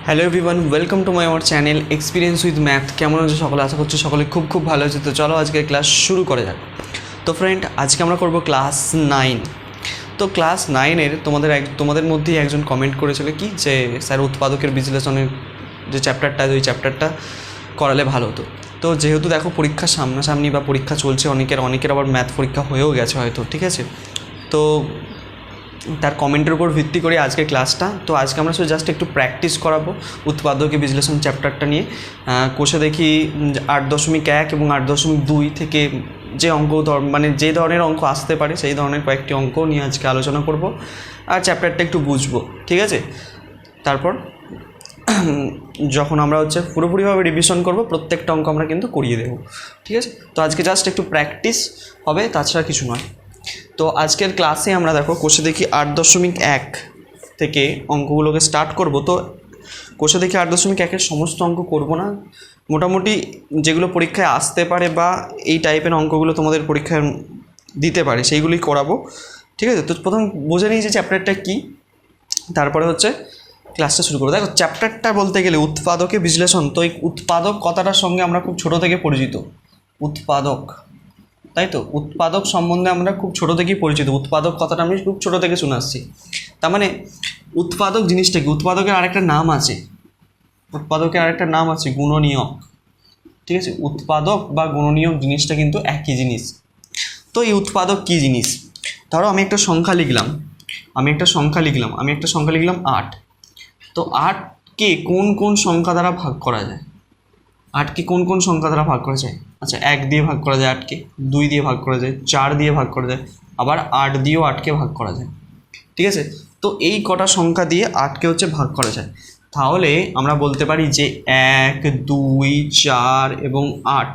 Hello everyone, welcome to my our channel experience with math. কেমন আছে সকলে? আশা করছি সকলে খুব ভালো আছে। তো চলো আজকে ক্লাস শুরু করা যাক। তো ফ্রেন্ড, আজকে আমরা করব ক্লাস 9। তো ক্লাস 9-এর তোমাদের মধ্যেই একজন কমেন্ট করেছিল কি যে স্যার উৎপাদকের বিশ্লেষণের যে চ্যাপ্টারটা ওই চ্যাপ্টারটা করালে ভালো হতো। তো যেহেতু দেখো পরীক্ষা সামনাসামনি বা পরীক্ষা চলছে, অনেকের আবার ম্যাথ পরীক্ষা হয়েও গেছে হয়তো, ঠিক আছে? তো তার কমেন্টের উপর ভিত্তি করে আজকে ক্লাসটা। তো আজকে আমরা শুধু জাস্ট একটু প্র্যাকটিস করাবো উৎপাদকীয় বিশ্লেষণ চ্যাপ্টারটা নিয়ে। কোষে দেখি 8.1 এবং 8.2 থেকে যে অঙ্ক মানে যে ধরনের অঙ্ক আসতে পারে সেই ধরনের কয়েকটি অঙ্ক নিয়ে আজকে আলোচনা করব আর চ্যাপ্টারটা একটু বুঝবো, ঠিক আছে? তারপর যখন আমরা পুরোপুরিভাবে রিভিশন করব, প্রত্যেকটা অঙ্ক আমরা কিন্তু করিয়ে দেবো, ঠিক আছে? তো আজকে জাস্ট একটু প্র্যাকটিস হবে, তাছাড়া কিছু নয়। তো আজকের ক্লাসে আমরা দেখো কোষে দেখি 8.1 থেকে অঙ্কগুলোকে স্টার্ট করব। তো কোষে দেখি 8.1-এর সমস্ত অঙ্ক করব না, মোটামুটি যেগুলো পরীক্ষায় আসতে পারে বা এই টাইপের অঙ্কগুলো তোমাদের পরীক্ষায় দিতে পারে সেইগুলোই করাবো, ঠিক আছে? তো প্রথম বুঝে নিই যে চ্যাপ্টারটা কী, তারপরে ক্লাসটা শুরু করবো। দেখো চ্যাপ্টারটা বলতে গেলে উৎপাদকে বিশ্লেষণ। তো এই উৎপাদক কথাটার সঙ্গে আমরা খুব ছোটো থেকে পরিচিত, উৎপাদক, তাই তো? উৎপাদক সম্বন্ধে আমরা খুব ছোটো থেকেই পরিচিত, উৎপাদক কথাটা আমি খুব ছোটো থেকে শুনে আসছি। তার মানে উৎপাদক জিনিসটা কি? উৎপাদকের আরেকটা নাম আছে, গুণনীয়ক, ঠিক আছে? উৎপাদক বা গুণনীয়ক জিনিসটা কিন্তু একই জিনিস। তো এই উৎপাদক কী জিনিস? ধরো আমি একটা সংখ্যা লিখলাম 8। তো 8কে কোন কোন সংখ্যা দ্বারা ভাগ করা যায়? 8কে কোন কোন সংখ্যা দ্বারা ভাগ করা যায়? আচ্ছা, 1 দিয়ে ভাগ করা যায় 8কে, 2 দিয়ে ভাগ করা যায়, 4 দিয়ে ভাগ করা যায়, আবার 8 দিয়েও 8কে ভাগ করা যায়, ঠিক আছে? তো এই কটা সংখ্যা দিয়ে 8কে ভাগ করা যায়। তাহলে আমরা বলতে পারি যে 1, 2, 4 এবং 8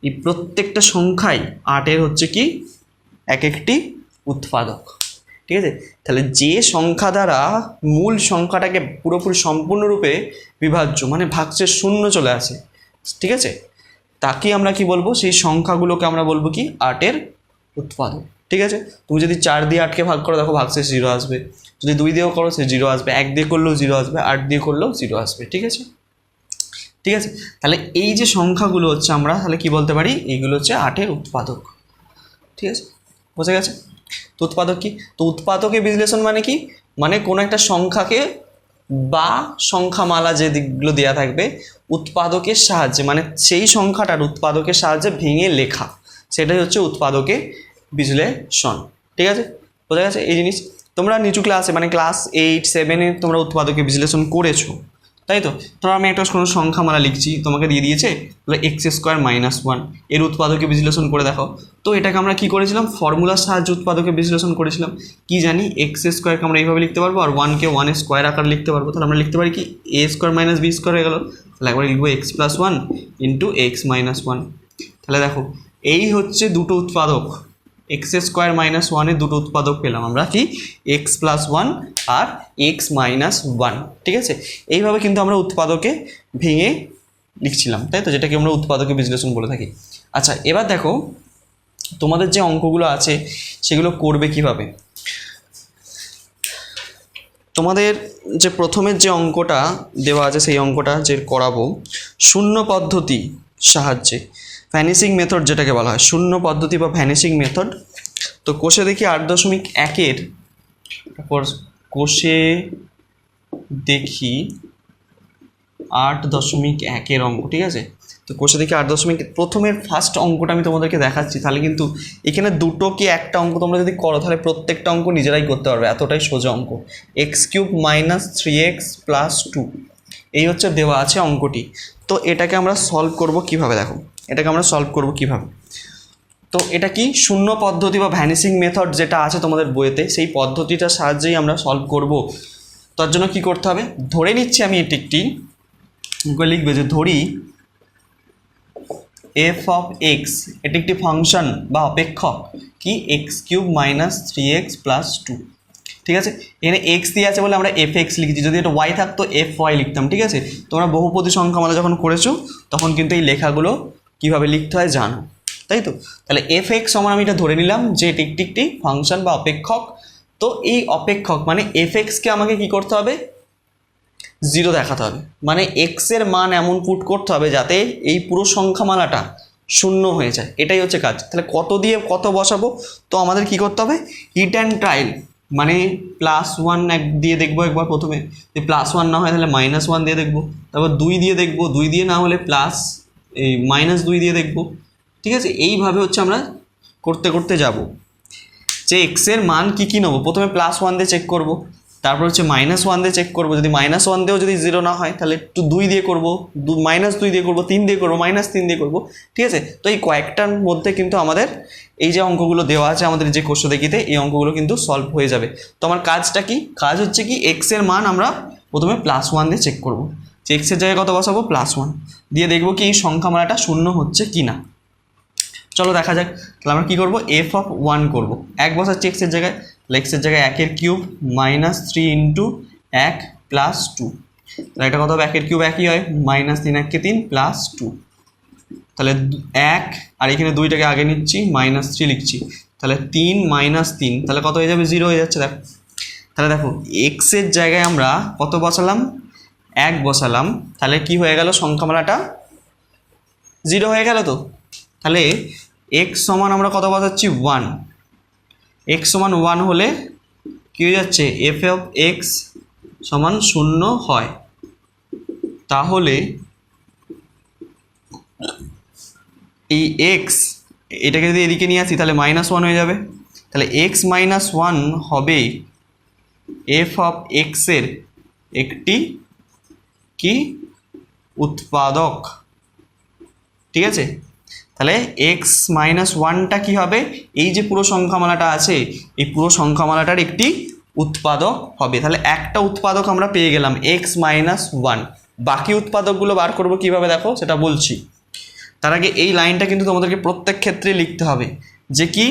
এই প্রত্যেকটা সংখ্যাই 8-এর কি এক একটি উৎপাদক, ঠিক আছে? তাহলে যে সংখ্যা দ্বারা মূল সংখ্যাটাকে পুরোপুরি সম্পূর্ণরূপে বিভাজ্য, মানে ভাগশেষ শূন্য চলে আসে, ঠিক আছে, তাকে আমরা কি বলবো? সেই সংখ্যাগুলোকে আমরা বলবো কি? 8-এর উৎপাদক, ঠিক আছে? তুমি যদি 4 দিয়ে 8কে ভাগ করো, দেখো ভাগশেষ 0 আসবে। যদি 2 দিয়েও করো সে 0 আসবে, 1 দিয়ে করলেও 0 আসবে, 8 দিয়ে করলেও 0 আসবে, ঠিক আছে? ঠিক আছে, তাহলে এই যে সংখ্যাগুলো আমরা তাহলে কি বলতে পারি? এইগুলো 8-এর উৎপাদক, ঠিক আছে? বোঝা গেছে? তো উৎপাদক কি? তো উৎপাদকের বিশ্লেষণ মানে কি? মানে কোনো একটা সংখ্যাকে বা সংখ্যামালা যে দিকগুলো দেওয়া থাকবে উৎপাদকের সাহায্যে, মানে সেই সংখ্যাটার উৎপাদকের সাহায্যে ভেঙে লেখা, সেটাই উৎপাদকের বিশ্লেষণ, ঠিক আছে? বোঝা গেছে এই জিনিস? তোমরা নিচু ক্লাসে মানে ক্লাস 8, 7-এ তোমরা উৎপাদকের বিশ্লেষণ করেছো, তাই তো? ধরো আমি একটা কোনো সংখ্যামালা লিখছি, তোমাকে দিয়ে দিয়েছে x² - 1, এর উৎপাদকে বিশ্লেষণ করে দেখো। তো এটাকে আমরা কি করেছিলাম? ফর্মুলার সাহায্যে উৎপাদকে বিশ্লেষণ করেছিলাম। কি জানি? x² আমরা এইভাবে লিখতে পারবো, আর 1কে 1-এর স্কোয়ার আকার লিখতে পারবো। তাহলে আমরা লিখতে পারি কি? a² - b² হয়ে গেল। তাহলে একবার লিখবো x+1 × x−1। তাহলে দেখো এই দুটো উৎপাদক, x² - 1-এর দুটো উৎপাদক পেলাম আমরা, কি? x+1 আর x−1, ঠিক আছে? এইভাবে কিন্তু আমরা উৎপাদকে ভেঙে লিখছিলাম, তাই তো? যেটাকে আমরা উৎপাদকে বিশ্লেষণ বলে থাকি। আচ্ছা, এবার দেখো তোমাদের যে অঙ্কগুলো আছে সেগুলো করবে কিভাবে? তোমাদের যে প্রথমের যে অঙ্কটা দেওয়া আছে সেই অঙ্কটা যে করাবো শূন্য পদ্ধতি সাহায্যে, ভ্যানিশিং মেথড যেটাকে বলা হয়, শূন্য পদ্ধতি বা ভ্যানিশিং মেথড। তো কোষে দেখি 8.1-এর কোষে দেখি 8.1-এর অঙ্ক, ঠিক আছে? তো কোষে দেখি 8.1 প্রথমের ফার্স্ট অঙ্কটা আমি তোমাদেরকে দেখাচ্ছি। তাহলে কিন্তু এখানে দুটো কি একটা অঙ্ক তোমরা যদি করো তাহলে প্রত্যেকটা অঙ্ক নিজেরাই করতে পারবে, এতটাই সোজা অঙ্ক। x³ - 3x + 2 এই দেওয়া আছে অঙ্কটি। তো এটাকে আমরা সলভ করব কিভাবে? দেখো তো এটা কি? শূন্য পদ্ধতি বা ভ্যানিশিং মেথড যেটা আছে তোমাদের বইতে, সেই পদ্ধতিটার সাহায্যেই আমরা সলভ করব। তার জন্য কি করতে হবে? ধরে নিচ্ছি আমি একটি লিখবে যে ধরি f(x) এটি একটি ফাংশন বা অপেক্ষক, কি? x³ - 3x + 2, ঠিক আছে? এখানে x দিয়ে আছে বলে আমরা fx লিখেছি, যদি এটা y থাকতো fy লিখতাম, ঠিক আছে? তোমরা বহুপদী সংখ্যামালা যখন করেছো তখন কিন্তু এই লেখাগুলো কিভাবে লিখতে হয় জানো, তাই তো? তাহলে fx সমান আমি এটা ধরে নিলাম যে এটি একটি ফাংশন বা অপেক্ষক। তো এই অপেক্ষক মানে fx কে আমাকে কি করতে হবে? জিরো দেখাতে হবে, মানে এক্সের মান এমন পুট করতে হবে যাতে এই পুরো সংখ্যামালাটা শূন্য হয়ে যায়, এটাই হচ্ছে কাজ। তাহলে কত দিয়ে কত বসাবো, তো আমাদের কি করতে হবে, হিট অ্যান্ড ট্রায়াল, মানে +1 দিয়ে দেখবো একবার প্রথমে, যদি +1 না হয় তাহলে -1 দিয়ে দেখবো, তারপর 2 দিয়ে দেখবো, 2 দিয়ে না হলে -2 দিয়ে দেখবো। ঠিক আছে, এইভাবে হচ্ছে আমরা করতে করতে যাব, যে এক্সের মান কী কী নেবো, প্রথমে +1 দিয়ে চেক করবো, তারপর হচ্ছে -1 দিয়ে চেক করবো, যদি -1 দিয়েও যদি 0 না হয় তাহলে একটু 2 দিয়ে করবো, -2 দিয়ে করবো, 3 দিয়ে করবো, -3 দিয়ে করবো। ঠিক আছে, তো এই কয়েকটার মধ্যে কিন্তু আমাদের এই যে অঙ্কগুলো দেওয়া আছে আমাদের যে কোশ্চেন দেখিতে, এই অঙ্কগুলো কিন্তু সলভ হয়ে যাবে। তো আমার কাজটা কি, কাজ হচ্ছে কি, এক্সের মান আমরা প্রথমে +1 দিয়ে চেক করবো, যে এক্সের জায়গায় কত বসাবো, +1 দিয়ে দেখবো কি এই সংখ্যামালাটা শূন্য হচ্ছে কি না। চলো দেখা যাক। তাহলে আমরা কী করবো, f(1) করবো, 1 বসাচ্ছি এক্সের জায়গায়, তাহলে এক্সের জায়গায় 1 কিউব -3 × 1 + 2, তাহলে এটা কত হবে, 1 কিউব 1ই হয়, -3 1 × 3 + 2, তাহলে 1 আর এখানে 2টাকে আগে নিচ্ছি, -3 লিখছি, তাহলে 3 - 3, তাহলে কত হয়ে যাবে, 0 হয়ে যাচ্ছে। দেখো, তাহলে দেখো এক্সের জায়গায় আমরা কত বসালাম, 1 বসালাম, তাহলে কি হয়ে গেল, সংখ্যামালাটা 0 হয়ে গেল। তো তাহলে x সমান আমরা কত বসাচ্ছি, 1, x সমান 1 হলে কী হয়ে যাচ্ছে, f(x) সমান 0 হয়। তাহলে এই x এটাকে যদি এদিকে নিয়ে আসি তাহলে -1 হয়ে যাবে, তাহলে x - 1 হবে f(x) এর একটি কি উৎপাদক। ঠিক আছে, তাহলে x - 1টা কী হবে, এই যে পুরো সংখ্যামালাটা আছে এই পুরো সংখ্যামালাটার একটি উৎপাদক হবে। তাহলে একটা উৎপাদক আমরা পেয়ে গেলাম, x - 1। বাকি উৎপাদকগুলো বার করব কিভাবে দেখো সেটা বলছি। তার আগে এই লাইনটা কিন্তু তোমাদেরকে প্রত্যেক ক্ষেত্রে লিখতে হবে, যে কি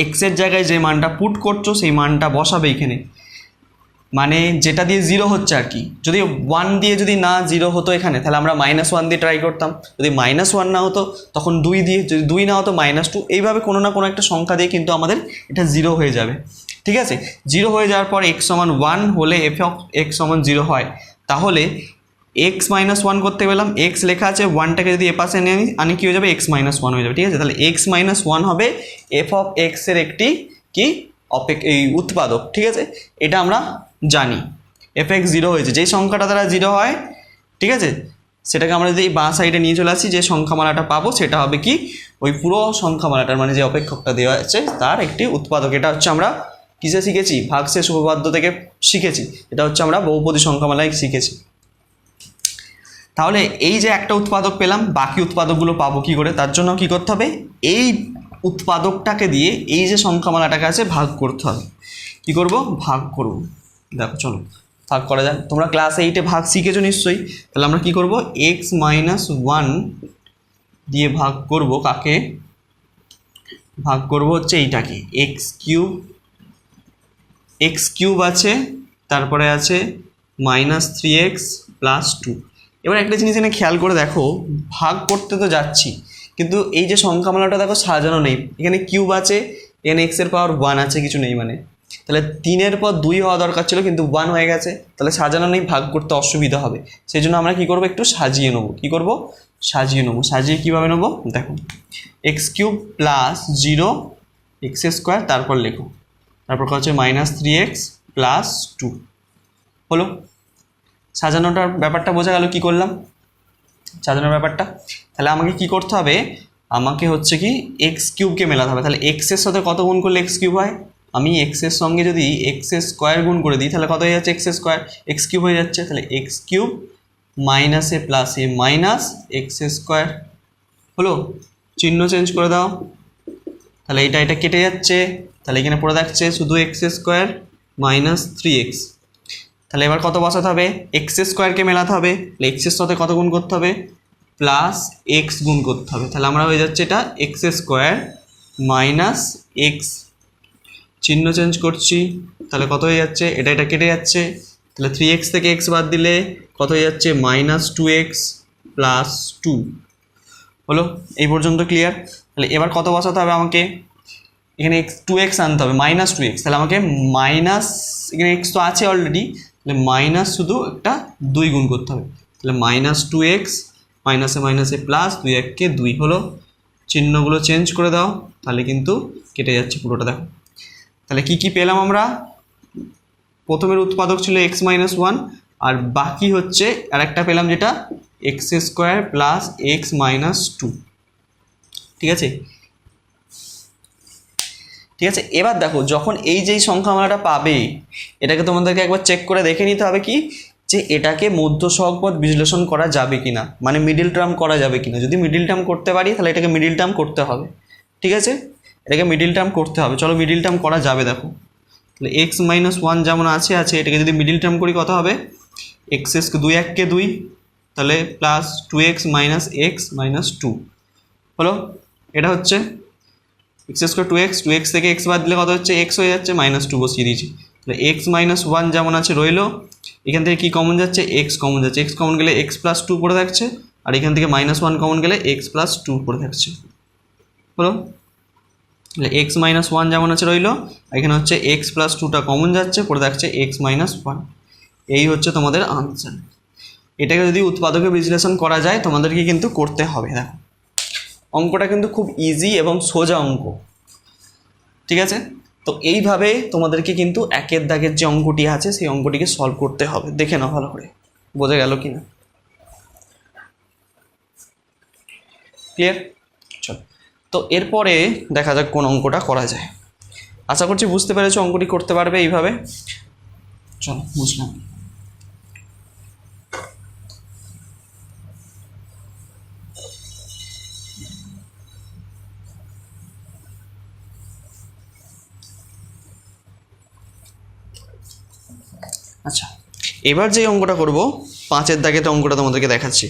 এক্সের জায়গায় যে মানটা পুট করছো সেই মানটা বসাবে এখানে, মানে যেটা দিয়ে 0 হচ্ছে আর কি। যদি 1 দিয়ে যদি না 0 হতো এখানে, তাহলে আমরা -1 দিয়ে ট্রাই করতাম, যদি -1 না হতো তখন 2 দিয়ে, যদি 2 না হতো -2, এইভাবে কোনো না কোনো একটা সংখ্যা দিয়ে কিন্তু আমাদের এটা 0 হয়ে যাবে। ঠিক আছে, 0 হয়ে যাওয়ার পর x সমান 1 হলে f(x) সমান 0 হয়, তাহলে x - 1 করতে পেলাম, x লেখা আছে, 1টাকে যদি এ পাশে নিয়ে আনি কী হয়ে যাবে, x - 1 হয়ে যাবে। ঠিক আছে, তাহলে x - 1 হবে f(x) এর একটি কি এই উৎপাদক। ঠিক আছে, এটা আমরা জানি, f(x) 0 হয়েছে, যেই সংখ্যাটা দ্বারা 0 হয়, ঠিক আছে, সেটাকে আমরা যদি বাঁ সাইডে নিয়ে চলে আসি, যে সংখ্যামালাটা পাবো সেটা হবে কি ওই পুরো সংখ্যামালাটার, মানে যে অপেক্ষকটা দেওয়া আছে তার একটি উৎপাদক। এটা হচ্ছে আমরা কিসে শিখেছি, ভাগশেষ উপপাদ্য থেকে শিখেছি, এটা হচ্ছে আমরা বহুপদী সংখ্যামালায় শিখেছি। তাহলে এই যে একটা উৎপাদক পেলাম, বাকি উৎপাদকগুলো পাবো কি করে, তার জন্য কি করতে হবে, এই উৎপাদকটাকে দিয়ে এই যে সংখ্যামালাটাকে আছে ভাগ করতে হবে। কি করব, ভাগ করব। দেখো চলো ভাগ করা যায়, তোমরা ক্লাস 8-এ ভাগ শিখেছো নিশ্চয়ই। তাহলে আমরা কি করব, x - 1 দিয়ে ভাগ করব, কাকে ভাগ করব, হচ্ছে এইটাকে, x কিউব আছে, তারপরে আছে -3x + 2। এবার একটা জিনিস এখানে খেয়াল করে দেখো, ভাগ করতে তো যাচ্ছি কিন্তু এই যে সংখ্যামালাটা দেখো সাজানো নেই, এখানে কিউব আছে, এখানে x এর পাওয়ার 1 আছে, কিছু নেই, মানে তাহলে 3-এর পর 2 হওয়া দরকার ছিল কিন্তু 1 হয়ে গেছে, তাহলে সাজানো নেই, ভাগ করতে অসুবিধা হবে। সেই জন্য আমরা কী করবো, একটু সাজিয়ে নেবো। কী করবো, সাজিয়ে নেবো। সাজিয়ে কীভাবে নেবো দেখো, x³ + 0 x², তারপর লেখো, তারপর হচ্ছে -3x + 2 হলো। সাজানোটার ব্যাপারটা বোঝা গেল, কি করলাম সাজানোর ব্যাপারটা। তাহলে আমাকে কি করতে হবে, আমাকে হচ্ছে কি x³ মেলাতে হবে। তাহলে x এর সাথে কত গুণ করলে x³ হয়, আমি x এর সঙ্গে যদি x² গুণ করে দিই তাহলে কত হয়ে যাচ্ছে, x² x³ হয়ে যাচ্ছে। তাহলে x³ -a + a -x² হলো। চিহ্ন চেঞ্জ করে দাও, তাহলে এটা কেটে যাচ্ছে, তাহলে এখানে পড়ে থাকছে শুধু x² -3x। তাহলে এবার কত বসাতে হবে, x² মেলাতে হবে, তাহলে x এর সাথে কত গুণ করতে হবে, +x গুণ করতে হবে। তাহলে আমরা হয়ে যাচ্ছে এটা x² - x, চিহ্ন চেঞ্জ করছি, তাহলে কত হয়ে যাচ্ছে, এটা কেটে যাচ্ছে, তাহলে 3x থেকে x বাদ দিলে কত হয়ে যাচ্ছে, -2x + 2 হলো। এই পর্যন্ত ক্লিয়ার। তাহলে এবার কত বসাতে হবে আমাকে, এখানে 2x আনতে হবে, -2x, তাহলে আমাকে এখানে x তো আছে অলরেডি, তাহলে মাইনাস শুধু একটা 2 গুণ করতে হবে, তাহলে -2x মাইনাসে মাইনাসে প্লাস 2 এককে 2 হলো। চিহ্নগুলো চেঞ্জ করে দাও, তাহলে কিন্তু কেটে যাচ্ছে পুরোটা। দেখো তাহলে কি কি পেলাম আমরা, প্রথমের উৎপাদক ছিল x-1 আর বাকি হচ্ছে আরেকটা পেলাম যেটা x² প্লাস x-2। ঠিক আছে, ঠিক আছে। এবার দেখো যখন এই যেই সংখ্যা আমরাটা পাবে, এটাকে তোমাদেরকে একবার চেক করে দেখে নিতে হবে কি যে এটাকে মধ্য সহগ পদ বিশ্লেষণ করা যাবে কিনা, মানে মিডিল টার্ম করা যাবে কিনা। যদি মিডিল টার্ম করতে পারি তাহলে এটাকে মিডিল টার্ম করতে হবে। ঠিক আছে, এটাকে মিডিল টার্ম করতে হবে। চলো মিডিল টার্ম করা যাবে। দেখো তাহলে x-1 যেমন আছে এটাকে যদি মিডিল টার্ম করি কত হবে, x 2 এককে 2, তাহলে প্লাস 2x মাইনাস x-2 হলো। এটা হচ্ছে x² 2x থেকে x বাদ দিলে কত হচ্ছে, x হয়ে যাচ্ছে, -2 বসিয়ে দিয়েছি। তাহলে x-1 যেমন আছে রইলো, এখান থেকে কি কমন যাচ্ছে, x কমন যাচ্ছে, x কমন গেলে x+2 পড়ে থাকছে, আর এখান থেকে -1 কমন গেলে x+2 পড়ে থাকছে হলো। তাহলে x-1 যেমন আছে রইলো, এখানে হচ্ছে x+2টা কমন যাচ্ছে, পড়ে থাকছে x-1। এই হচ্ছে তোমাদের আনসার। এটাকে যদি উৎপাদকে বিশ্লেষণ করা যায় তোমাদেরকে কিন্তু করতে হবে। দেখো অঙ্কটা কিন্তু খুব ইজি এবং সোজা অঙ্ক। ঠিক আছে, তো এইভাবে তোমাদেরকে কিন্তু একের দাগের যে অঙ্কটি আছে সেই অঙ্কটিকে সলভ করতে হবে। দেখে নাও ভালো করে, বোঝা গেল কি না? ক্লিয়ার? চলো, তো এরপরে দেখা যাক কোন অঙ্কটা করা যায়। আশা করছি বুঝতে পেরেছো অঙ্কটি করতে পারবে এইভাবে। চলো বুঝলাম। আচ্ছা, এবার যে অঙ্কটা করব 5-এর দাগেতে অঙ্কটা তোমাদেরকে দেখাচ্ছি।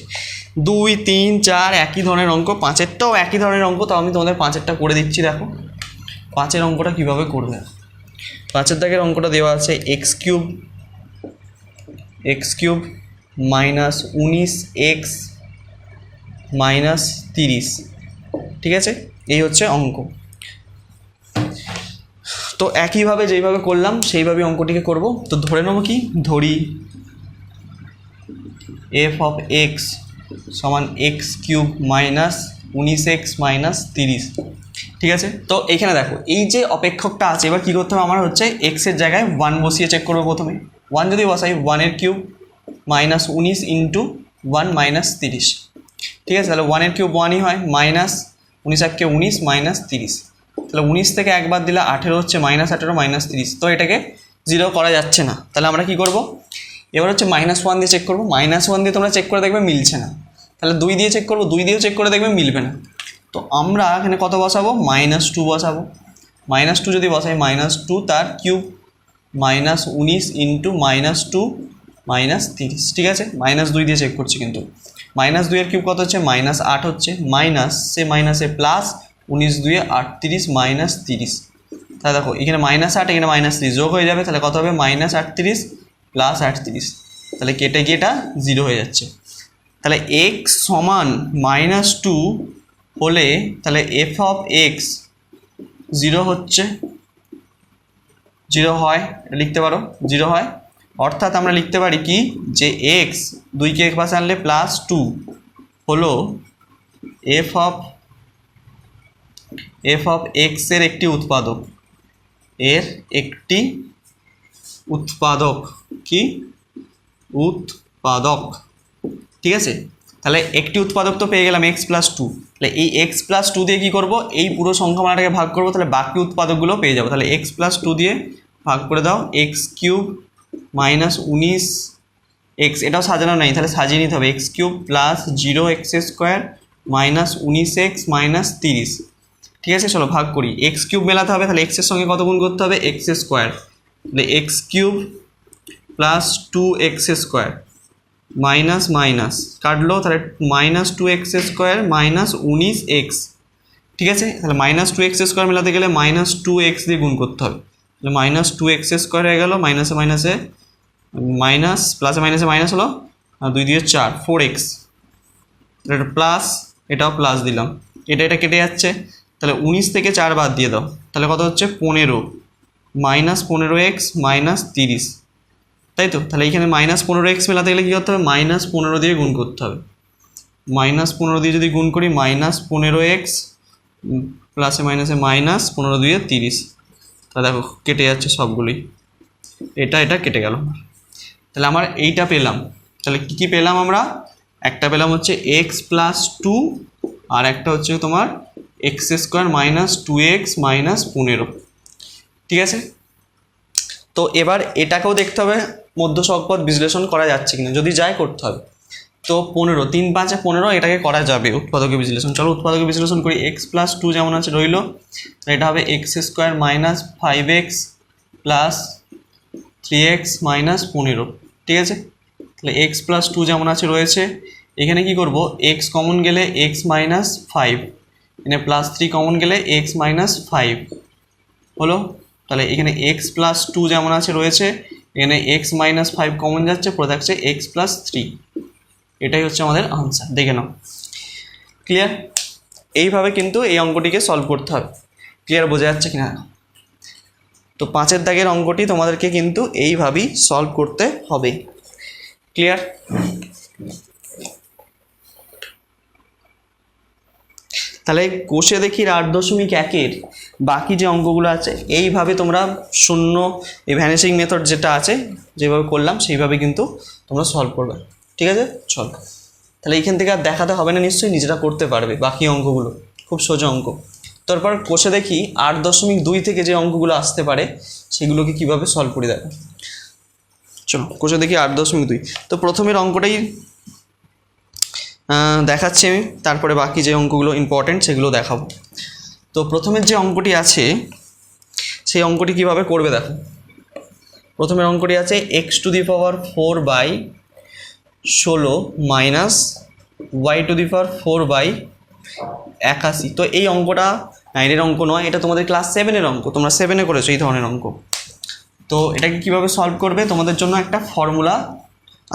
2, 3, 4 একই ধরনের অঙ্ক, 5-এরটাও একই ধরনের অঙ্ক, তো আমি তোমাদের 5-এরটা করে দিচ্ছি। দেখো 5-এর অঙ্কটা কীভাবে করবে। 5-এর দাগের অঙ্কটা দেওয়া আছে x³ মাইনাস 19x মাইনাস 30। ঠিক আছে, এই হচ্ছে অঙ্ক। তো একইভাবে যেইভাবে করলাম সেইভাবে অঙ্কটিকে করব। তো ধরে নেবো কি, ধরি f(x) সমান x³ মাইনাস 19x মাইনাস 30। ঠিক আছে, তো এইখানে দেখো এই যে অপেক্ষকটা আছে, এবার কী করতে হবে আমার হচ্ছে এক্সের জায়গায় 1 বসিয়ে চেক করবো। প্রথমে 1 যদি বসাই, 1-এর কিউব মাইনাস 19 ইন্টু 1 মাইনাস 30। ঠিক আছে, তাহলে 1-এর কিউব 1ই হয়, মাইনাস 19 19 মাইনাস 30। তাহলে 19 থেকে একবার দিলে 18 হচ্ছে, -18 মাইনাস 30। তো এটাকে 0 করা যাচ্ছে না, তাহলে আমরা কি করব, এবার হচ্ছে -1 দিয়ে চেক করবো। -1 দিয়ে তোমরা চেক করে দেখবে মিলছে না, তাহলে 2 দিয়ে চেক করবো, 2 দিয়েও চেক করে দেখবে মিলবে না। তো আমরা এখানে কত বসাবো, -2 বসাবো। -2 যদি বসাই, -2 তার কিউব মাইনাস 19 ইন্টু -2 মাইনাস 30। ঠিক আছে, -2 দিয়ে চেক করছি, কিন্তু -2-এর কিউব কত হচ্ছে, -8 হচ্ছে, মাইনাস সে মাইনাসে প্লাস 19 2 38 মাইনাস 30। তাহলে দেখো এখানে -8 এখানে -30 যোগ হয়ে যাবে, তাহলে কত হবে, -38 প্লাস 38। তাহলে কেটে গিয়ে এটা 0 হয়ে যাচ্ছে। তাহলে x সমান -2 হলে তাহলে f(x) 0 হচ্ছে, 0 হয়, এটা লিখতে পারো 0 হয়। অর্থাৎ আমরা লিখতে পারি কি যে x 2কে এক পাশে আনলে +2 হলো f(x) এর একটি উৎপাদক, কি উৎপাদক। ঠিক আছে, তাহলে একটি উৎপাদক তো পেয়ে গেলাম x+2। তাহলে এই x+2 দিয়ে কী করবো, এই পুরো সংখ্যামালাটাকে ভাগ করবো, তাহলে বাকি উৎপাদকগুলো পেয়ে যাবো। তাহলে x+2 দিয়ে ভাগ করে দাও, x³ মাইনাস 19x, এটাও সাজানো নাই, তাহলে সাজিয়ে নিতে হবে, x³ plus 0x² minus 19x minus 30। ঠিক আছে, চলো ভাগ করি, x³ মেলাতে হবে, তাহলে x-এর সঙ্গে কত গুণ করতে হবে, x²। তাহলে x³ plus 2x² minus minus কাটলো, তাহলে -2x² মাইনাস 19x। ঠিক আছে, তাহলে -2x² মেলাতে গেলে -2x দিয়ে গুণ করতে হবে, তাহলে -2x² হয়ে গেল, মাইনাসে মাইনাসে মাইনাস, প্লাসে মাইনাসে মাইনাস হলো, 2 দিয়ে 4 4x, এটা প্লাস, এটাও প্লাস দিলাম, এটা কেটে যাচ্ছে। তাহলে 19 থেকে 4 বাদ দিয়ে দাও, তাহলে কত হচ্ছে 15 -15x মাইনাস 30। তাই তো? তাহলে এইখানে -15x মেলাতে গেলে কী করতে হবে, -15 দিয়ে গুণ করতে হবে। -15 দিয়ে যদি গুণ করি -15x প্লাসে মাইনাসে -15 দিয়ে 30, তাহলে দেখো কেটে যাচ্ছে সবগুলোই, এটা কেটে গেল। তাহলে আমার এইটা পেলাম। তাহলে কী কী পেলাম আমরা, একটা পেলাম হচ্ছে x + 2 আর একটা হচ্ছে তোমার x² - 2x - 15। ঠিক আছে, তো এবার এটাকেও দেখতে হবে মধ্য সহগপদ বিশ্লেষণ করা যাচ্ছে কিনা, যদি যায় করতে হবে। তো 15, 3 5 15, এটাকে করা যাবে উৎপাদকে বিশ্লেষণ। চলো উৎপাদকে বিশ্লেষণ করি। x + 2 যেমন আছে রইল, এটা হবে x² - 5x + 3x - 15। ঠিক আছে, তাহলে x + 2 যেমন আছে রয়েছে, এখানে কি করব, x কমন গেলে x - 5, এখানে +3 কমন গেলে x - 5 হলো। তাহলে এখানে x + 2 যেমন আছে রয়েছে, এখানে x - 5 কমন যাচ্ছে, পড়ে থাকছে x + 3। এটাই হচ্ছে আমাদের আনসার, দেখে নাও। ক্লিয়ার? এইভাবে কিন্তু এই অঙ্কটিকে সলভ করতে হবে। ক্লিয়ার, বোঝা যাচ্ছে কিনা? তো 5-এর দাগের অঙ্কটি তোমাদেরকে কিন্তু এইভাবেই সলভ করতে হবে। ক্লিয়ার? তাহলে কোষে দেখির 8.1-এর বাকি যে অঙ্কগুলো আছে এইভাবে তোমরা শূন্য, এই ভ্যানিশিং মেথড যেটা আছে যেভাবে করলাম সেইভাবে কিন্তু তোমরা সলভ করবে। ঠিক আছে, চল তাহলে এইখান থেকে আর দেখাতে হবে না, নিশ্চয়ই নিজেরা করতে পারবে বাকি অঙ্কগুলো, খুব সোজা অঙ্ক। তারপর কোষে দেখি 8.2 থেকে যে অঙ্কগুলো আসতে পারে সেগুলোকে কিভাবে সলভ করি দেখো। চলো কোষে দেখি 8.2। তো প্রথমের অঙ্কটাই দেখাচ্ছি আমি, তারপরে বাকি যে অঙ্কগুলো ইম্পর্টেন্ট সেগুলো দেখাবো। তো প্রথমের যে অঙ্কটি আছে সেই অঙ্কটি কিভাবে করবে দেখো। প্রথমের অঙ্কটি আছে x⁴/16 মাইনাস y⁴/81। তো এই অঙ্কটা 9-এর অঙ্ক নয়, এটা তোমাদের ক্লাস 7-এর অঙ্ক, তোমরা 7-এ করেছো এই ধরনের অঙ্ক। তো এটাকে কীভাবে সলভ করবে, তোমাদের জন্য একটা ফর্মুলা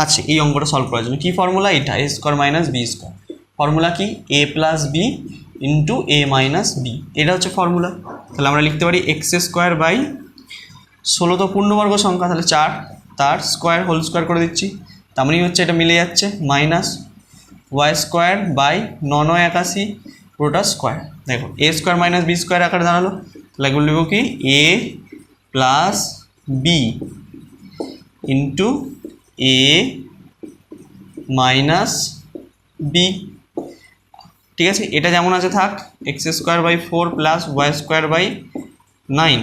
আছে এই অঙ্কটা সলভ করার জন্য। কী ফর্মুলা? এটা a² - b²। ফর্মুলা কি? a + b × a - b, এটা হচ্ছে ফর্মুলা। তাহলে আমরা লিখতে পারি x² / 16 তো পূর্ণবর্গ সংখ্যা, তাহলে 4, তার স্কোয়ার হোল স্কোয়ার করে দিচ্ছি, তার মানে হচ্ছে এটা মিলে যাচ্ছে, মাইনাস y² / 9 9 81 পুরোটা স্কোয়ার। দেখো a² - b² আকারে দাঁড়ালো। তাহলে এগুলো লিখব কি, a + b × a - b। ঠিক আছে, এটা যেমন আছে থাক, x² / 4 + y² / 9।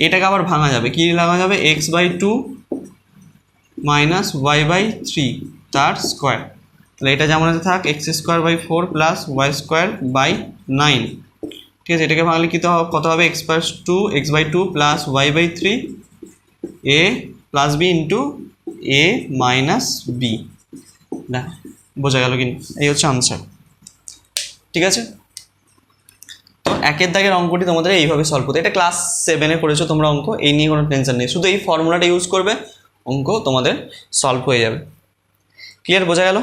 এটাকে আবার ভাঙা যাবে, কি ভাঙা যাবে, x/2 - y/3 তার স্কোয়ার। তাহলে এটা যেমন আছে থাক, x² / 4 + y² / 9। ঠিক আছে, এটাকে ভাঙলে কত হবে, x/2 + y/3 a + b × a - b। না, বোঝা গেল কি? এই হচ্ছে আনসার। ঠিক আছে, তো 1-এর দাগের অঙ্কটি তোমাদের এইভাবে সলভ করতে, এটা ক্লাস 7-এ করেছো তোমরা অঙ্ক, এই নিয়ে কোনো টেনশন নেই, শুধু এই ফর্মুলাটা ইউজ করবে, অঙ্ক তোমাদের সলভ হয়ে যাবে। ক্লিয়ার, বোঝা গেল?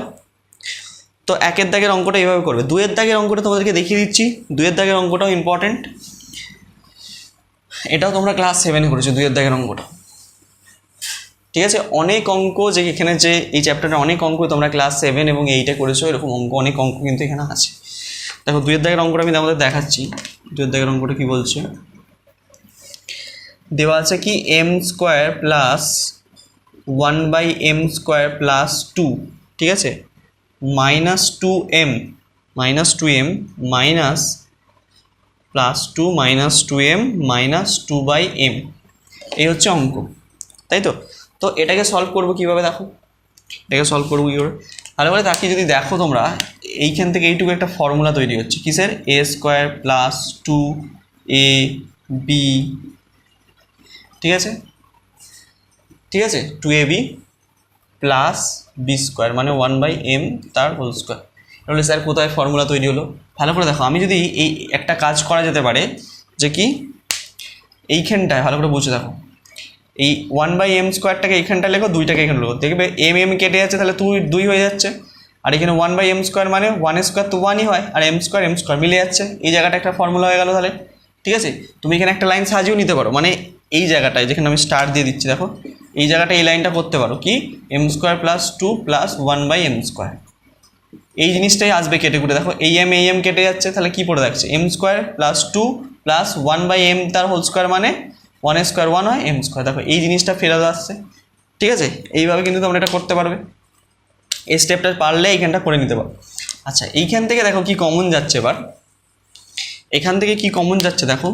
তো 1-এর দাগের অঙ্কটা এইভাবে করবে। 2-এর দাগের অঙ্কটা তোমাদেরকে দেখিয়ে দিচ্ছি। 2-এর দাগের অঙ্কটাও ইম্পর্টেন্ট, এটাও তোমরা ক্লাস 7-এ করেছো 2-এর দাগের অঙ্কটা। ঠিক আছে, অনেক অঙ্ক যে এখানে, যে এই চ্যাপ্টারে অনেক অঙ্ক তোমরা ক্লাস 7 এবং 8-এ করেছো, এরকম অঙ্ক অনেক অঙ্ক কিন্তু এখানে আছে। দেখো 2-এর দাগের অঙ্কটা আমি তোমাদের দেখাচ্ছি। 2-এর দাগের অঙ্কটা কি বলছে, দেওয়া আছে কি m² + 1/m² + 2। ঠিক আছে, -2m মাইনাস +2 - 2m - 2/m, এই হচ্ছে অঙ্ক, তাই তো? তো এটাকে সলভ করবো কীভাবে দেখো, এটাকে সলভ করবো কী করে, ভালো করে তাকিয়ে যদি দেখো তোমরা, এইখান থেকে এইটুকু একটা ফর্মুলা তৈরি হচ্ছে কিসের, a² + 2ab। ঠিক আছে, ঠিক আছে, 2ab + b² মানে 1/m তার হোল স্কোয়ার। তাহলে স্যার কোথায় ফর্মুলা তৈরি হলো, ভালো করে দেখো। আমি যদি এই একটা কাজ করা যেতে পারে যে কি, এইখানটায় ভালো করে বুঝে দেখো, এই 1/m² এইখানটায় লেখো, 2টাকে এখানে লেখো, দেখবে m কেটে যাচ্ছে, তাহলে 2 হয়ে যাচ্ছে। আর এখানে 1/m² মানে 1² তো 1ই হয়, আর m² মিলে যাচ্ছে, এই জায়গাটা একটা ফর্মুলা হয়ে গেল তাহলে। ঠিক আছে, তুমি এখানে একটা লাইন সাজিয়েও নিতে পারো, মানে এই জায়গাটায় যেখানে আমি স্টার দিয়ে দিচ্ছি দেখো, এই জায়গাটা এই লাইনটা করতে পারো কি m square plus 2 plus 1/m square, এই জিনিসটাই আসবে কেটে কুটে। দেখো এই এম কেটে যাচ্ছে, তাহলে কি পড়ে থাকছে M square plus 2 plus 1/m তার হোল স্কোয়ার মানে 1 স্কোয়ার 1 হয় এম স্কোয়ার। দেখো এই জিনিসটা ফেরত আসছে, ঠিক আছে। এইভাবে কিন্তু তোমরা এটা করতে পারবে, এই স্টেপটা পারলে এইখানটা করে নিতে পারো। আচ্ছা এইখান থেকে দেখো কি কমন যাচ্ছে, এবার এখান থেকে কি কমন যাচ্ছে দেখো,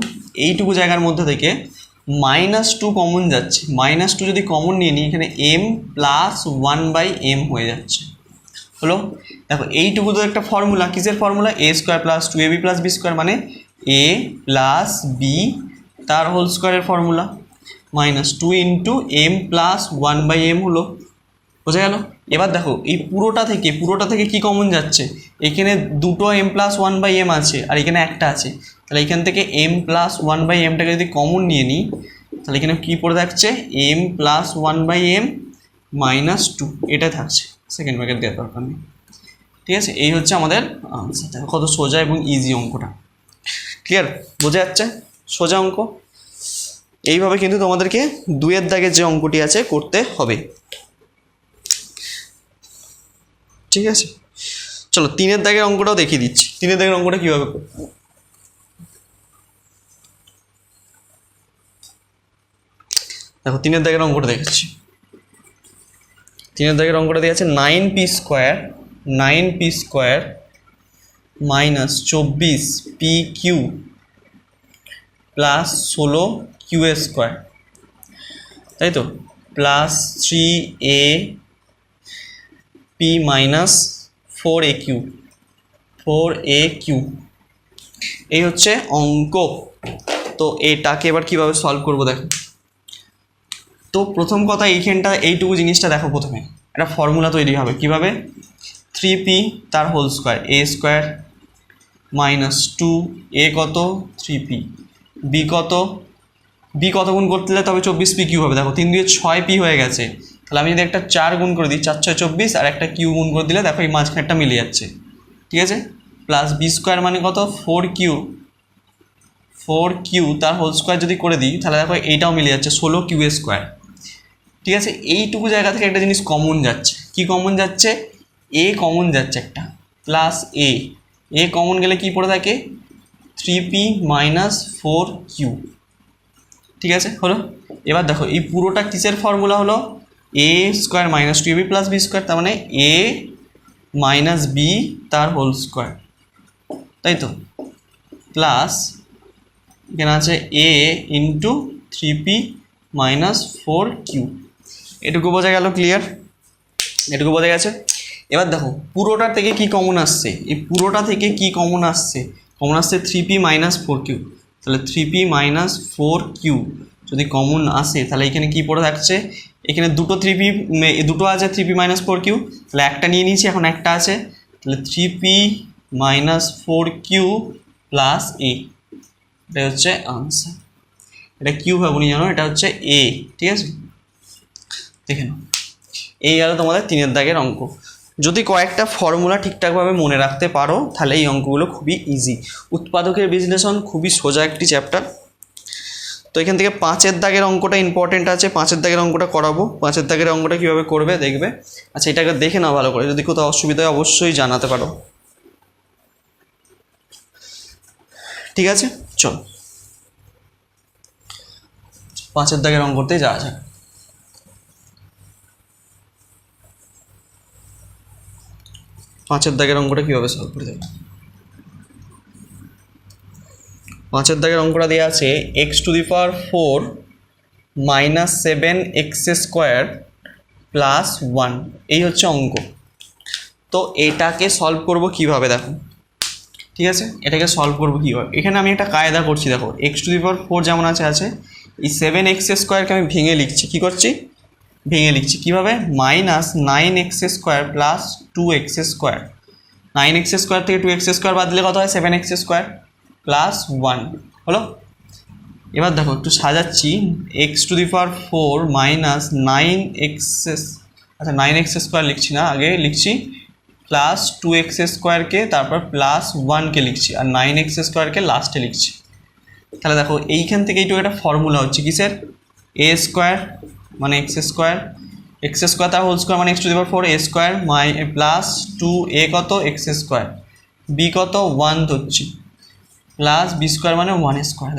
এইটুকু জায়গার মধ্যে থেকে -2 কমন যাচ্ছে। -2 যদি কমন নিয়ে নিই এখানে m প্লাস 1/m হয়ে যাচ্ছে, হলো। দেখো এইটুকু তো একটা ফর্মুলা, কিসের formula, a square plus 2ab plus b square মানে a প্লাস b তার হোল স্কোয়ারের formula, -2 into m plus 1/m হলো, বোঝা গেল। এবার দেখো এই পুরোটা থেকে কি কমন যাচ্ছে, এখানে দুটো m প্লাস 1/m আছে আর এখানে একটা আছে, তাহলে এখান থেকে m প্লাস 1/mটাকে যদি কমন নিয়ে নিই তাহলে এখানে কী পড়ে থাকছে m প্লাস 1/m -2, এটা থাকছে, সেকেন্ড ব্র্যাকেট দেওয়ার দরকার নেই, ঠিক আছে। এই হচ্ছে আমাদের আনসার। দেখো কত সোজা এবং ইজি অঙ্কটা, ক্লিয়ার, বোঝা যাচ্ছে, সোজা অঙ্ক। এইভাবে কিন্তু তোমাদেরকে 2-এর দাগের যে অঙ্কটি আছে করতে হবে, ঠিক আছে। চলো 3-এর দাগের অঙ্কটাও দেখিয়ে দিচ্ছি, 3-এর দাগের অঙ্কটা কীভাবে করবে। দেখো 3-এর দাগের অঙ্কটা দেখাচ্ছি। 3-এর দাগের অঙ্কটা দিয়ে আছে 9p square minus 24pq plus 16q square, তাই তো, প্লাস 3ap মাইনাস 4aq, এই হচ্ছে অঙ্ক। তো এটাকে এবার কীভাবে সলভ করবো দেখো। তো প্রথম কথা এইখানটা এইটুকু জিনিসটা দেখো, প্রথমে একটা ফর্মুলা তৈরি হবে কীভাবে, 3p তার whole square a square minus 2a কত 3p, b কত গুণ করতে দিলে তবে 24p কিউ হবে। দেখো 3 দিয়ে 6p হয়ে গেছে, তাহলে আমি যদি একটা 4 গুণ করে দিই 4 6 24 আর একটা কিউ গুণ করে দিলে দেখো এই মাঝখানটা মিলে যাচ্ছে, ঠিক আছে। প্লাস b স্কোয়ার মানে কত 4q তার হোল স্কোয়ার যদি করে দিই তাহলে দেখো এইটাও মিলে যাচ্ছে 16q স্কোয়ার, ঠিক আছে। এইটুকু জায়গা থেকে একটা জিনিস কমন যাচ্ছে, কি কমন যাচ্ছে, a কমন যাচ্ছে একটা, প্লাস a কমন গেলে কি পড়ে থাকে 3p মাইনাস 4q, ঠিক আছে, হলো। এবার দেখো এই পুরোটা কিসের ফর্মুলা হলো, a square minus 2ab plus b square, তার মানে a মাইনাস b তার হোল স্কোয়ার, তাই তো, প্লাস এখানে আছে a into 3p minus 4q, এটুকু বোঝা গেল, ক্লিয়ার, এটুকু বোঝা গেছে। এবার দেখো পুরোটা থেকে কি কমন আসছে, এই পুরোটা থেকে কি কমন আসছে 3p মাইনাস 4q, তাহলে 3p মাইনাস 4q যদি কমন আসে তাহলে এখানে কি পড়ে থাকছে, এখানে দুটো আছে 3p মাইনাস 4q, তাহলে একটা নিয়ে নিয়েছি, এখন একটা আছে, তাহলে 3p minus 4q plus a, এটা হচ্ছে আনসার। এটা কিউ ভাবুনি জানো, এটা হচ্ছে a, ঠিক আছে। দেখে নাও, এই গেল তোমাদের 3-এর দাগের অঙ্ক। যদি কয়েকটা ফর্মুলা ঠিকঠাকভাবে মনে রাখতে পারো তাহলে এই অঙ্কগুলো খুবই ইজি। উৎপাদকের বিশ্লেষণ খুবই সোজা একটি চ্যাপ্টার। তো এখান থেকে 5-এর দাগের অঙ্কটা ইম্পর্টেন্ট আছে, 5-এর দাগের অঙ্কটা করাবো। 5-এর দাগের অঙ্কটা কীভাবে করবে দেখবে। আচ্ছা এটাকে দেখে নাও ভালো করে, যদি কোথাও অসুবিধা হয় অবশ্যই জানাতে পারো, ঠিক আছে। চল 5-এর দাগের অঙ্কতেই যাওয়া যাক। 5-এর দাগের অঙ্কটা কীভাবে সলভ করে দেবে। 5-এর দাগের অঙ্কটা দেওয়া আছে x⁴ minus 7x square plus 1, এই হচ্ছে অঙ্ক। তো এটাকে সলভ করব কিভাবে দেখো, ঠিক আছে, এটাকে সলভ করব কীভাবে। এখানে আমি একটা কায়দা করছি, দেখো x⁴ যেমন আছে এই 7x স্কোয়ারকে আমি ভেঙে লিখছি, কী করছি, ভেঙে লিখছি কীভাবে, minus 9x square plus 2x square, 9x square থেকে 2x স্কোয়ার বাদ দিলে কত হয় 7x স্কোয়ার প্লাস 1, হলো। এবার দেখো একটু সাজাচ্ছি, x⁴ মাইনাস 9x, আচ্ছা 9x স্কোয়ার লিখছি না, আগে লিখছি প্লাস 2x স্কোয়ারকে তারপর প্লাস 1কে লিখছি আর 9x স্কোয়ারকে লাস্টে লিখছি। তাহলে দেখো এইখান থেকে এইটুকু একটা ফর্মুলা হচ্ছে কিসের, a স্কোয়ার মানে এক্স স্কোয়ার তার হোল স্কোয়ার মানে x to the power 4 A square plus 2a কত এক্স স্কোয়ার, বি কত 1 ধরছি, প্লাস বি স্কোয়ার মানে 1 স্কোয়ার।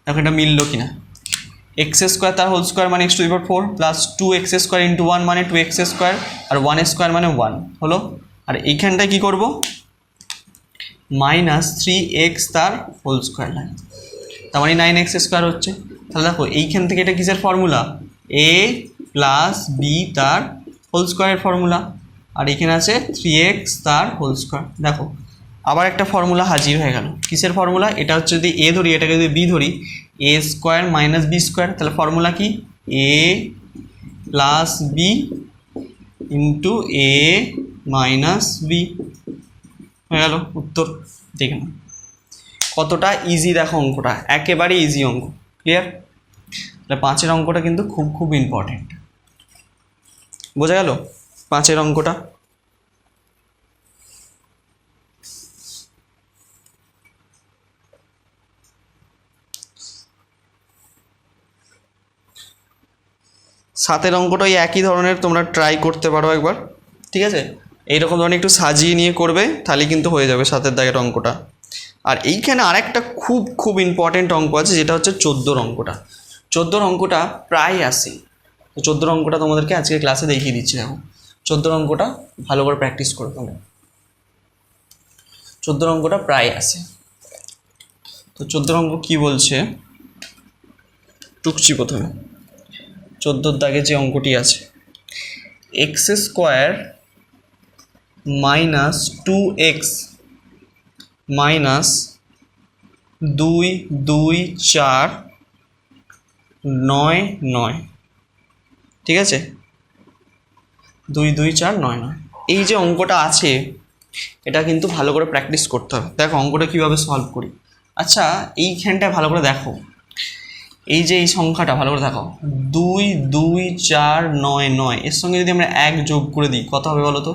দেখো এটা মিললো কিনা, এক্স স্কোয়ার তার হোল স্কোয়ার মানে x to the power 4 plus 2x square into 1 মানে 2x স্কোয়ার, আর 1 স্কোয়ার মানে 1 হলো। আর এইখানটায় কী করবো, মাইনাস 3x তার হোল স্কোয়ার লাগে, তার মানে 9x স্কোয়ার হচ্ছে। তাহলে দেখো এইখান থেকে এটা কিসের ফর্মুলা, a প্লাস বি তার হোল স্কোয়ারের ফর্মুলা, আর এখানে আছে 3x তার হোল স্কোয়ার। দেখো আবার একটা ফর্মুলা হাজির হয়ে গেল, কিসের ফর্মুলা, এটা হচ্ছে যদি a ধরি, এটাকে যদি b ধরি, a square minus b square, তাহলে ফর্মুলা কি a plus b into a minus b, হয়ে গেল উত্তর। দেখে নাও কতটা ইজি, দেখো অঙ্কটা একেবারে ইজি অঙ্ক, ক্লিয়ার। তাহলে 5 অঙ্কটা কিন্তু খুব খুব ইম্পর্টেন্ট, বোঝা গেল 5 অঙ্কটা। সাতের অঙ্কটা ওই একই ধরনের, তোমরা ট্রাই করতে পারো একবার, ঠিক আছে। এইরকম ধরনের একটু সাজিয়ে নিয়ে করবে, তাহলে কিন্তু হয়ে যাবে 7 দাগের অঙ্কটা। আর এইখানে আরেকটা খুব খুব ইম্পর্টেন্ট অঙ্ক আছে, যেটা হচ্ছে 14 অঙ্কটা। 14 অঙ্কটা প্রায় আসে, তো 14 অঙ্কটা তোমাদেরকে আজকে ক্লাসে দেখিয়ে দিচ্ছি। দেখো 14 অঙ্কটা ভালো করে প্র্যাকটিস করে তোমরা, 14 অঙ্কটা প্রায় আসে। তো 14 অঙ্ক কী বলছে টুকছি প্রথমে। 14 দাগে যে অঙ্কটি আছে, x square minus 2x minus 2 2 4 9 9, ঠিক আছে, 2 2 4 9 9, এই যে অঙ্কটা আছে এটা কিন্তু ভালো করে প্র্যাকটিস করতে হবে। দেখো অঙ্কটা কীভাবে সলভ করি। আচ্ছা এইখানটা ভালো করে দেখো, এই যে এই সংখ্যাটা ভালো করে দেখো, 2 2 4 9 9, এর সঙ্গে যদি আমরা 1 যোগ করে দিই কত হবে বলো তো,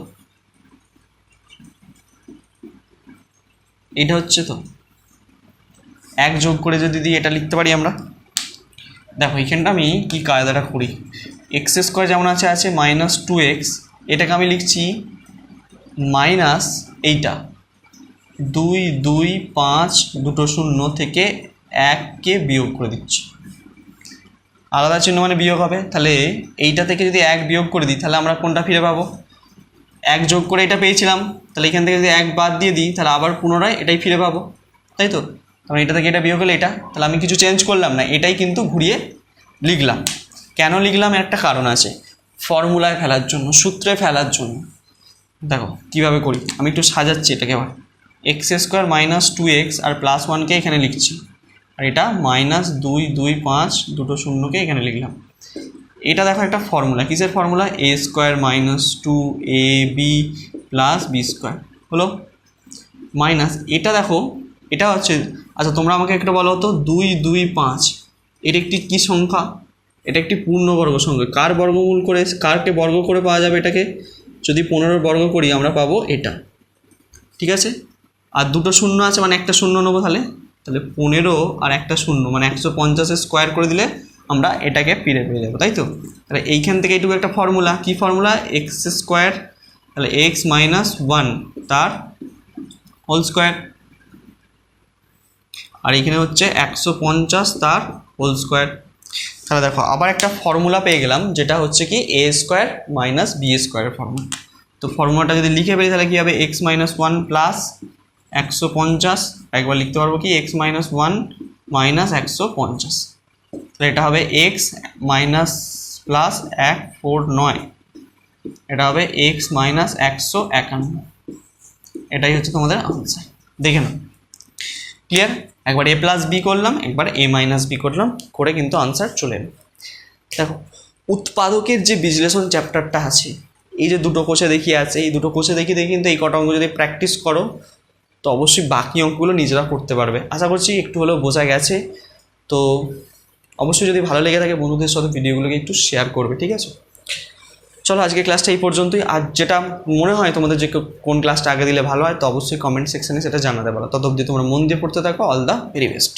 এটা হচ্ছে তো 1 যোগ করে যদি দিই এটা লিখতে পারি আমরা। দেখো এইখানটা আমি কি কায়দাটা করি, এক্স স্কোয়ার যেমন আছে আছে মাইনাস 2x, এটাকে আমি লিখছি মাইনাস এইটা 2 2 5 দুটো শূন্য থেকে 1কে বিয়োগ করে দিচ্ছি, আলাদা চিহ্ন মানে বিয়োগ হবে। তাহলে এইটা থেকে যদি 1 বিয়োগ করে দিই তাহলে আমরা কোনটা ফিরে পাবো, 1 যোগ করে এটা পেয়েছিলাম, তাহলে এখান থেকে যদি 1 বাদ দিয়ে দিই তাহলে আবার পুনরায় এটাই ফিরে পাবো, তাই তো। কারণ এটা থেকে এটা বিয়োগ হলে এটা, তাহলে আমি কিছু চেঞ্জ করলাম না, এটাই কিন্তু ঘুরিয়ে লিখলাম। কেন লিখলাম, একটা কারণ আছে, ফর্মুলায় ফেলার জন্য, সূত্রে ফেলার জন্য। দেখো কীভাবে করি, আমি একটু সাজাচ্ছি এটাকে। আবার এক্স স্কোয়ার মাইনাস 2x আর প্লাস 1কে এখানে লিখছি, আর এটা মাইনাস 2 2 5 দুটো শূন্যকে এখানে লিখলাম। এটা দেখো একটা ফর্মুলা, কিসের formula, a square minus 2ab plus b square হলো, মাইনাস এটা দেখো এটা হচ্ছে। আচ্ছা তোমরা আমাকে একটা বলো তো, 2 2 5 এটা একটি কী সংখ্যা, এটা একটি পূর্ণবর্গ সংখ্যা, কার বর্গমূল করে, কারকে বর্গ করে পাওয়া যাবে এটাকে, যদি 15 বর্গ করি আমরা পাবো এটা, ঠিক আছে। আর দুটো শূন্য আছে মানে একটা শূন্য নেবো, তাহলে 15 আর একটা শূন্য মানে 150 স্কোয়ার করে দিলে আমরা এটাকে ফিরে পেয়ে যাবো, তাই তো। তাহলে এইখান থেকে এইটুকু একটা ফর্মুলা, কি ফর্মুলা, এক্স স্কোয়ার, তাহলে এক্স মাইনাস 1 তার হোল স্কোয়ার, আর এখানে হচ্ছে 150 তার হোল স্কোয়ার। তাহলে দেখো আবার একটা ফর্মুলা পেয়ে গেলাম, যেটা হচ্ছে কি এ স্কোয়ার মাইনাস বি স্কোয়ারের ফর্মুলা। তো ফর্মুলাটা যদি লিখে ফেলি তাহলে কী হবে, এক্স মাইনাস 1 প্লাস 150, একবার লিখতে পারবো কি এক্স মাইনাস 1 মাইনাস 150, তাহলে এটা হবে এক্স মাইনাস প্লাস 149, এটা হবে এক্স মাইনাস 151, এটাই হচ্ছে তোমাদের আনসার। দেখে নাও ক্লিয়ার, একবার এ প্লাস বি করলাম, একবার এ মাইনাস বি করলাম, করে কিন্তু আনসার চলে এলো। দেখো উৎপাদকের যে বিশ্লেষণ চ্যাপ্টারটা আছে, এই যে দুটো কোষে দেখিয়ে আছে, এই দুটো কোষে দেখিয়ে কিন্তু এই কটা অঙ্ক যদি প্র্যাকটিস করো তো অবশ্যই বাকি অঙ্কগুলো নিজেরা করতে পারবে। আশা করছি একটু হলেও বোঝা গেছে। তো অবশ্যই যদি ভালো লেগে থাকে বন্ধুদের সাথে ভিডিওগুলোকে একটু শেয়ার করবে, ঠিক আছে। চলো আজকে ক্লাসটা এই পর্যন্তই। আর যেটা মনে হয় তোমাদের যে কোন ক্লাসটা আগে দিলে ভালো হয়, তো অবশ্যই কমেন্ট সেকশনে সেটা জানাতে পারো। তত অবধি তোমরা মন দিয়ে পড়তে থাকো। All the very best.